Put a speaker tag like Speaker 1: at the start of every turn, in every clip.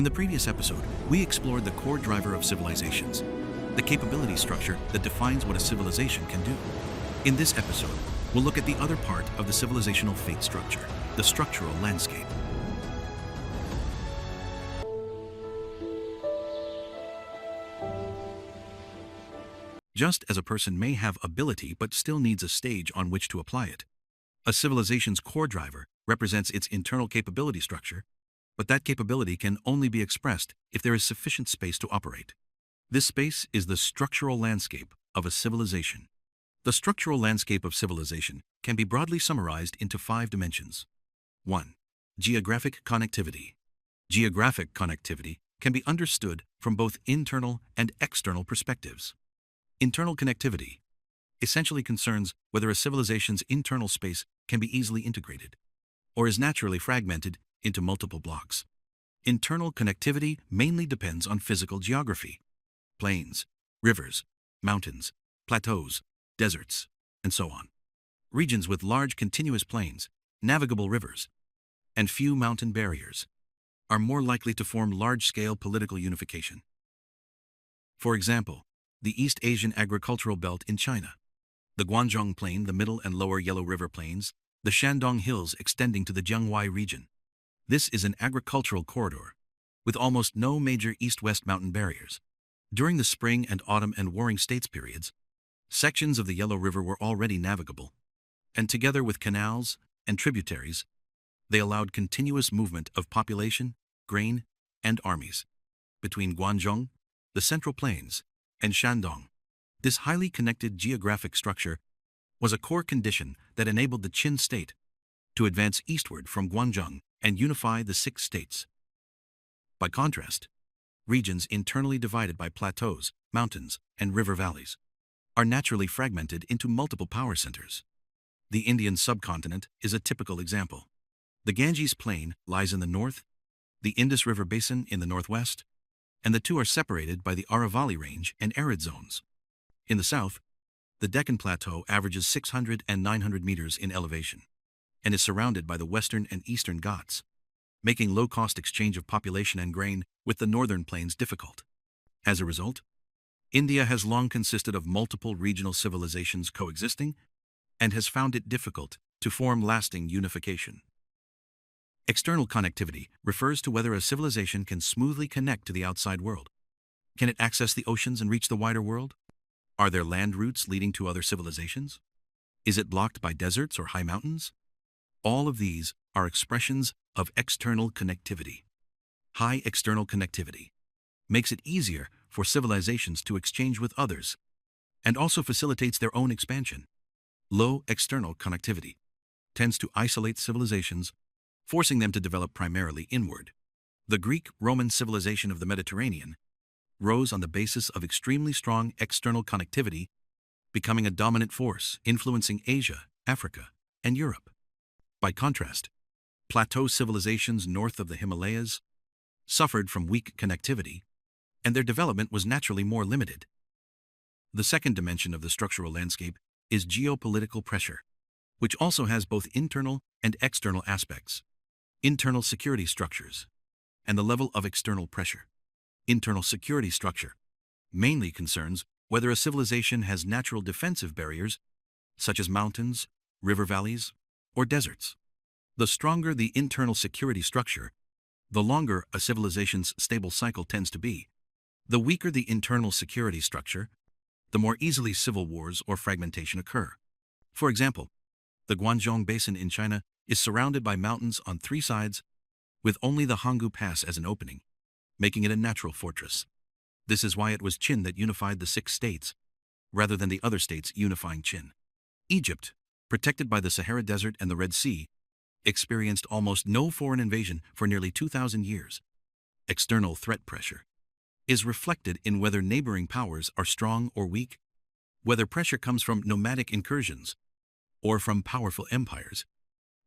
Speaker 1: In the previous episode, we explored the core driver of civilizations, the capability structure that defines what a civilization can do. In this episode, we'll look at the other part of the civilizational fate structure, the structural landscape. Just as a person may have ability but still needs a stage on which to apply it, a civilization's core driver represents its internal capability structure, but that capability can only be expressed if there is sufficient space to operate. This space is the structural landscape of a civilization. The structural landscape of civilization can be broadly summarized into 5 dimensions. 1. Geographic connectivity. Geographic connectivity can be understood from both internal and external perspectives. Internal connectivity essentially concerns whether a civilization's internal space can be easily integrated, or is naturally fragmented into multiple blocks. Internal connectivity mainly depends on physical geography: plains, rivers, mountains, plateaus, deserts, and so on. Regions with large continuous plains, navigable rivers, and few mountain barriers are more likely to form large-scale political unification. For example, the East Asian agricultural belt in China, the Guangdong Plain, the Middle and Lower Yellow River Plains, the Shandong Hills extending to the Jianghuai region. This is an agricultural corridor with almost no major east-west mountain barriers. During the spring and autumn and warring states periods, sections of the Yellow River were already navigable, and together with canals and tributaries, they allowed continuous movement of population, grain, and armies between Guangdong, the Central Plains, and Shandong. This highly connected geographic structure was a core condition that enabled the Qin state to advance eastward from Guangdong and unify the 6 states. By contrast, regions internally divided by plateaus, mountains, and river valleys are naturally fragmented into multiple power centers. The Indian subcontinent is a typical example. The Ganges Plain lies in the north, the Indus River Basin in the northwest, and the two are separated by the Aravalli Range and arid zones. In the south, the Deccan Plateau averages 600 and 900 meters in elevation and is surrounded by the western and eastern Ghats, making low-cost exchange of population and grain with the northern plains difficult. As a result, India has long consisted of multiple regional civilizations coexisting and has found it difficult to form lasting unification. External connectivity refers to whether a civilization can smoothly connect to the outside world. Can it access the oceans and reach the wider world? Are there land routes leading to other civilizations? Is it blocked by deserts or high mountains? All of these are expressions of external connectivity. High external connectivity makes it easier for civilizations to exchange with others and also facilitates their own expansion. Low external connectivity tends to isolate civilizations, forcing them to develop primarily inward. The Greek-Roman civilization of the Mediterranean rose on the basis of extremely strong external connectivity, becoming a dominant force influencing Asia, Africa, and Europe. By contrast, plateau civilizations north of the Himalayas suffered from weak connectivity, and their development was naturally more limited. The second dimension of the structural landscape is geopolitical pressure, which also has both internal and external aspects. Internal security structures, and the level of external pressure. Internal security structure mainly concerns whether a civilization has natural defensive barriers, such as mountains, river valleys, or deserts. The stronger the internal security structure, the longer a civilization's stable cycle tends to be. The weaker the internal security structure, the more easily civil wars or fragmentation occur. For example, the Guangdong Basin in China is surrounded by mountains on 3 sides, with only the Hanggu Pass as an opening, making it a natural fortress. This is why it was Qin that unified the 6 states, rather than the other states unifying Qin. Egypt, protected by the Sahara Desert and the Red Sea, experienced almost no foreign invasion for nearly 2,000 years. External threat pressure is reflected in whether neighboring powers are strong or weak, whether pressure comes from nomadic incursions or from powerful empires.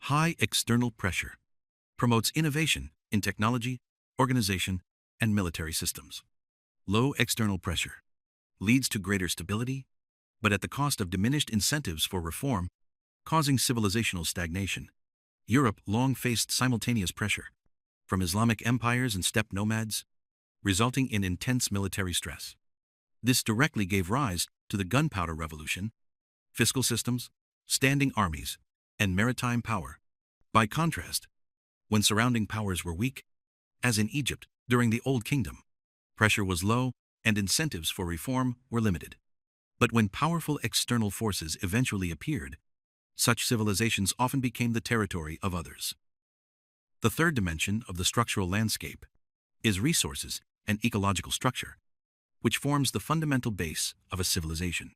Speaker 1: High external pressure promotes innovation in technology, organization, and military systems. Low external pressure leads to greater stability, but at the cost of diminished incentives for reform, causing civilizational stagnation. Europe long faced simultaneous pressure from Islamic empires and steppe nomads, resulting in intense military stress. This directly gave rise to the gunpowder revolution, fiscal systems, standing armies, and maritime power. By contrast, when surrounding powers were weak, as in Egypt during the Old Kingdom, pressure was low and incentives for reform were limited. But when powerful external forces eventually appeared, such civilizations often became the territory of others. The third dimension of the structural landscape is resources and ecological structure, which forms the fundamental base of a civilization.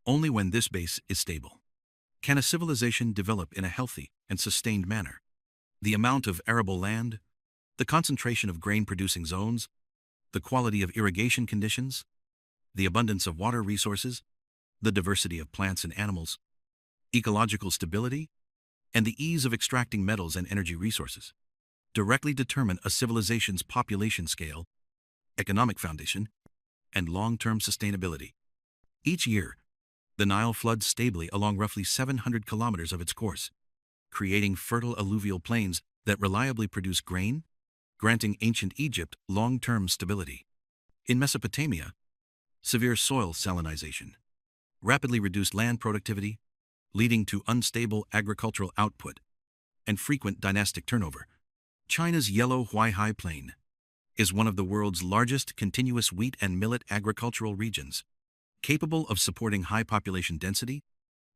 Speaker 1: Only when this base is stable can a civilization develop in a healthy and sustained manner. The amount of arable land, the concentration of grain-producing zones, the quality of irrigation conditions, the abundance of water resources, the diversity of plants and animals, ecological stability, and the ease of extracting metals and energy resources directly determine a civilization's population scale, economic foundation, and long-term sustainability. Each year, the Nile floods stably along roughly 700 kilometers of its course, creating fertile alluvial plains that reliably produce grain, granting ancient Egypt long-term stability. In Mesopotamia, severe soil salinization rapidly reduced land productivity, leading to unstable agricultural output and frequent dynastic turnover. China's Yellow Huaihai Plain is one of the world's largest continuous wheat and millet agricultural regions, capable of supporting high population density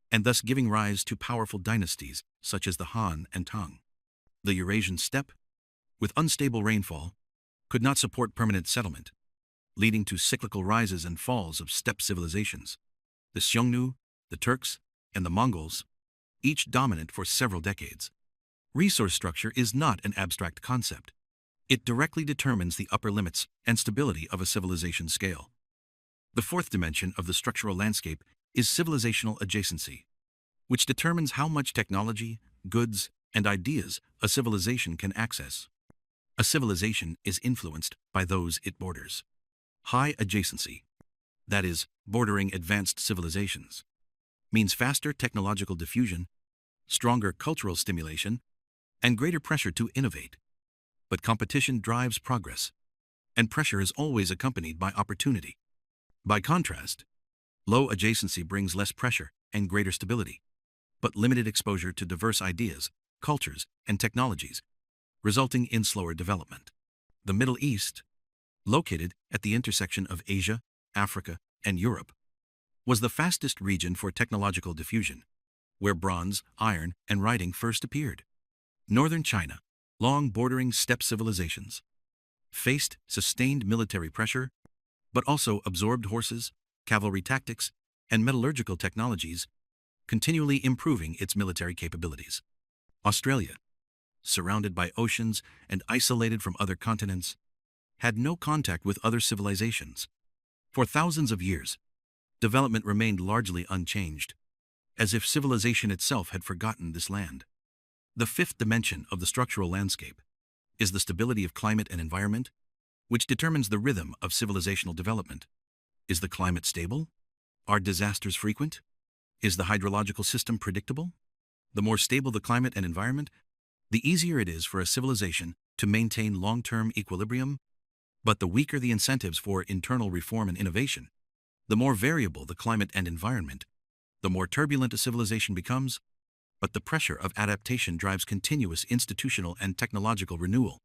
Speaker 1: and thus giving rise to powerful dynasties such as the Han and Tang. The Eurasian steppe, with unstable rainfall, could not support permanent settlement, leading to cyclical rises and falls of steppe civilizations. The Xiongnu, the Turks, and the Mongols, each dominant for several decades. Resource structure is not an abstract concept. It directly determines the upper limits and stability of a civilization's scale. The fourth dimension of the structural landscape is civilizational adjacency, which determines how much technology, goods, and ideas a civilization can access. A civilization is influenced by those it borders. High adjacency, that is, bordering advanced civilizations, means faster technological diffusion, stronger cultural stimulation, and greater pressure to innovate. But competition drives progress, and pressure is always accompanied by opportunity. By contrast, low adjacency brings less pressure and greater stability, but limited exposure to diverse ideas, cultures, and technologies, resulting in slower development. The Middle East, located at the intersection of Asia, Africa, and Europe, was the fastest region for technological diffusion, where bronze, iron, and writing first appeared. Northern China, long bordering steppe civilizations, faced sustained military pressure, but also absorbed horses, cavalry tactics, and metallurgical technologies, continually improving its military capabilities. Australia, surrounded by oceans and isolated from other continents, had no contact with other civilizations. For thousands of years, development remained largely unchanged, as if civilization itself had forgotten this land. The fifth dimension of the structural landscape is the stability of climate and environment, which determines the rhythm of civilizational development. Is the climate stable? Are disasters frequent? Is the hydrological system predictable? The more stable the climate and environment, the easier it is for a civilization to maintain long-term equilibrium. But the weaker the incentives for internal reform and innovation, the more variable the climate and environment, the more turbulent a civilization becomes. But the pressure of adaptation drives continuous institutional and technological renewal.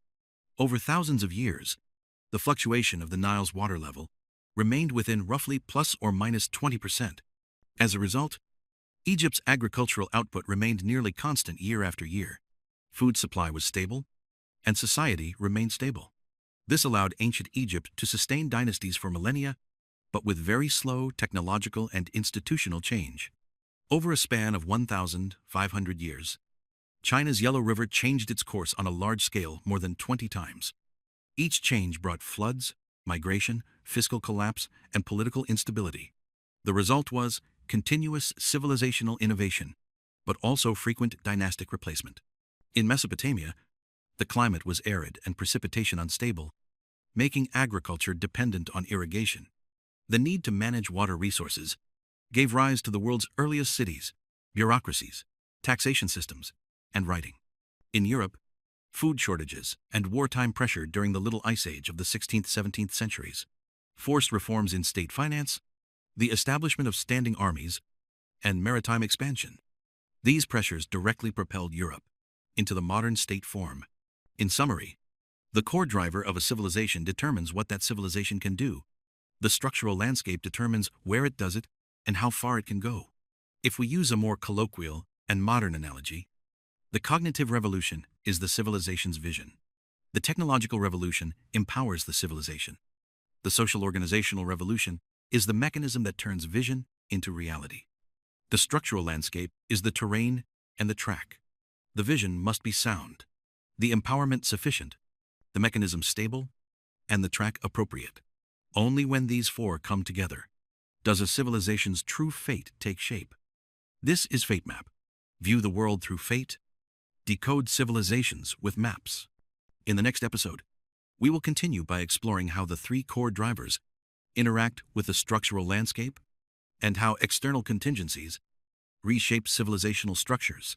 Speaker 1: Over thousands of years, the fluctuation of the Nile's water level remained within roughly plus or minus 20%. As a result, Egypt's agricultural output remained nearly constant year after year. Food supply was stable, and society remained stable. This allowed ancient Egypt to sustain dynasties for millennia, but with very slow technological and institutional change. Over a span of 1,500 years, China's Yellow River changed its course on a large scale more than 20 times. Each change brought floods, migration, fiscal collapse, and political instability. The result was continuous civilizational innovation, but also frequent dynastic replacement. In Mesopotamia, the climate was arid and precipitation unstable, making agriculture dependent on irrigation. The need to manage water resources gave rise to the world's earliest cities, bureaucracies, taxation systems, and writing. In Europe, food shortages, and wartime pressure during the Little Ice Age of the 16th-17th centuries, forced reforms in state finance, the establishment of standing armies, and maritime expansion. These pressures directly propelled Europe into the modern state form. In summary, the core driver of a civilization determines what that civilization can do. The structural landscape determines where it does it and how far it can go. If we use a more colloquial and modern analogy, the cognitive revolution is the civilization's vision. The technological revolution empowers the civilization. The social organizational revolution is the mechanism that turns vision into reality. The structural landscape is the terrain and the track. The vision must be sound, the empowerment sufficient, the mechanism stable, and the track appropriate. Only when these four come together does a civilization's true fate take shape. This is Fate Map. View the world through fate. Decode civilizations with maps. In the next episode, we will continue by exploring how the three core drivers interact with the structural landscape and how external contingencies reshape civilizational structures.